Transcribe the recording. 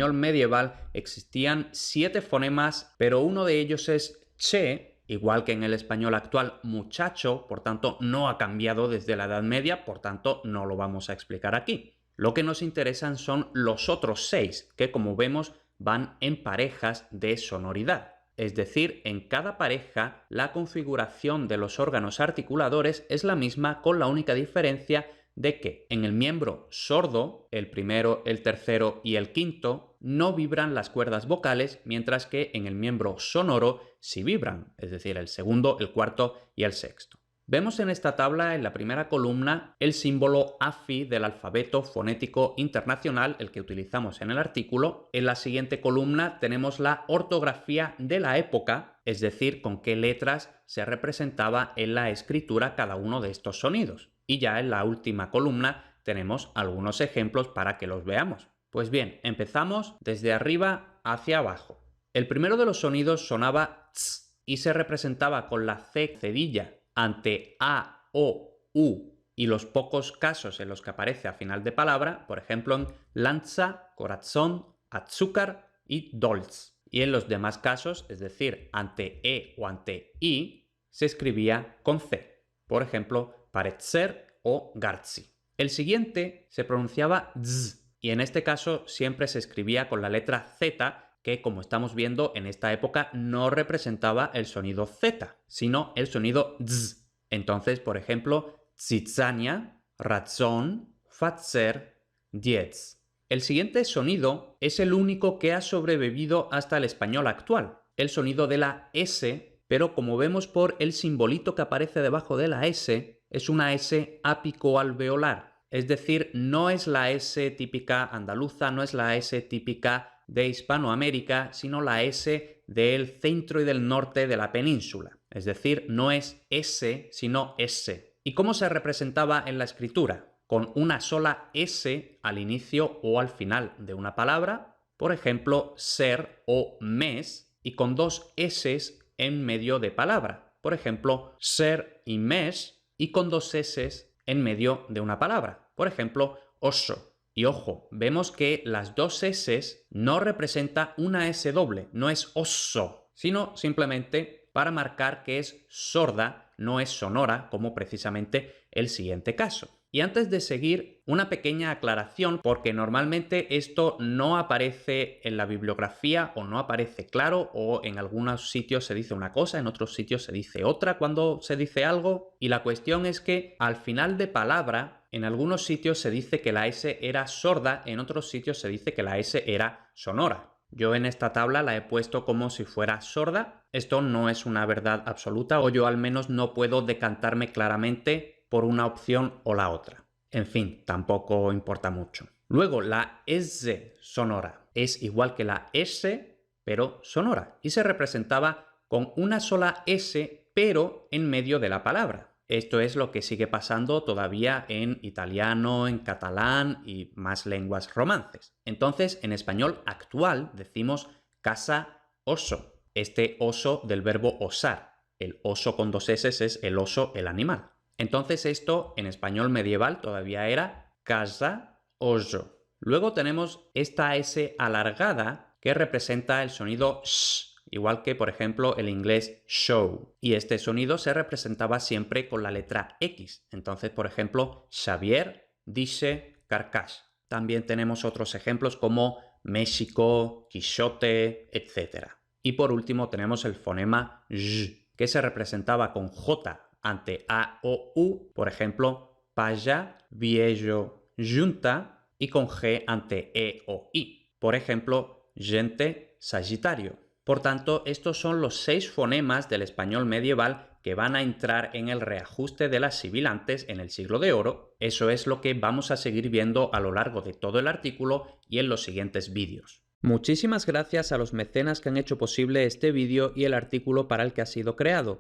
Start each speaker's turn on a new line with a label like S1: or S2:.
S1: español medieval existían 7 fonemas, pero uno de ellos es che, igual que en el español actual muchacho, por tanto no ha cambiado desde la Edad Media, por tanto no lo vamos a explicar aquí. Lo que nos interesan son los otros 6, que como vemos van en parejas de sonoridad. Es decir, en cada pareja la configuración de los órganos articuladores es la misma, con la única diferencia de que en el miembro sordo, el primero, el tercero y el quinto, no vibran las cuerdas vocales, mientras que en el miembro sonoro sí vibran, es decir, el segundo, el cuarto y el sexto. Vemos en esta tabla, en la primera columna, el símbolo AFI del alfabeto fonético internacional, el que utilizamos en el artículo. En la siguiente columna tenemos la ortografía de la época, es decir, con qué letras se representaba en la escritura cada uno de estos sonidos. Y ya en la última columna tenemos algunos ejemplos para que los veamos. Pues bien, empezamos desde arriba hacia abajo. El primero de los sonidos sonaba ts y se representaba con la C cedilla ante A, O, U y los pocos casos en los que aparece a final de palabra, por ejemplo en lanza, corazón, azúcar y dolz. Y en los demás casos, es decir, ante E o ante I, se escribía con C. Por ejemplo, parecer o garzi. El siguiente se pronunciaba z y en este caso siempre se escribía con la letra Z, que como estamos viendo en esta época no representaba el sonido Z, sino el sonido Z. Entonces, por ejemplo, zitzania, razón, fazer, diez. El siguiente sonido es el único que ha sobrevivido hasta el español actual, el sonido de la S, pero como vemos por el simbolito que aparece debajo de la S, es una S apicoalveolar. Es decir, no es la S típica andaluza, no es la S típica de Hispanoamérica, sino la S del centro y del norte de la península. Es decir, no es S, sino S. ¿Y cómo se representaba en la escritura? Con una sola S al inicio o al final de una palabra, por ejemplo, ser o mes, y con 2 S en medio de palabra, por ejemplo, ser y mes, y con 2 S en medio de una palabra, por ejemplo, oso. Y ojo, vemos que las 2 S no representa una S doble, no es oso, sino simplemente para marcar que es sorda, no es sonora, como precisamente el siguiente caso. Y antes de seguir, una pequeña aclaración, porque normalmente esto no aparece en la bibliografía o no aparece claro, o en algunos sitios se dice una cosa, en otros sitios se dice otra cuando se dice algo, y la cuestión es que al final de palabra, en algunos sitios se dice que la S era sorda, en otros sitios se dice que la S era sonora. Yo en esta tabla la he puesto como si fuera sorda. Esto no es una verdad absoluta, o yo al menos no puedo decantarme claramente por una opción o la otra. En fin, tampoco importa mucho. Luego, la S sonora es igual que la S, pero sonora, y se representaba con una sola S, pero en medio de la palabra. Esto es lo que sigue pasando todavía en italiano, en catalán y más lenguas romances. Entonces, en español actual decimos casa oso. Este oso del verbo osar. El oso con 2 S es el oso, el animal. Entonces esto en español medieval todavía era casa oso. Luego tenemos esta S alargada que representa el sonido sh, igual que por ejemplo el inglés show. Y este sonido se representaba siempre con la letra X. Entonces, por ejemplo, Xavier dice carcache. También tenemos otros ejemplos como México, Quixote, etc. Y por último tenemos el fonema j, que se representaba con J ante A o U, por ejemplo, paya, viejo, junta, y con G ante E o I, por ejemplo, gente, sagitario. Por tanto, estos son los 6 fonemas del español medieval que van a entrar en el reajuste de las sibilantes en el siglo de oro. Eso es lo que vamos a seguir viendo a lo largo de todo el artículo y en los siguientes vídeos. Muchísimas gracias a los mecenas que han hecho posible este vídeo y el artículo para el que ha sido creado.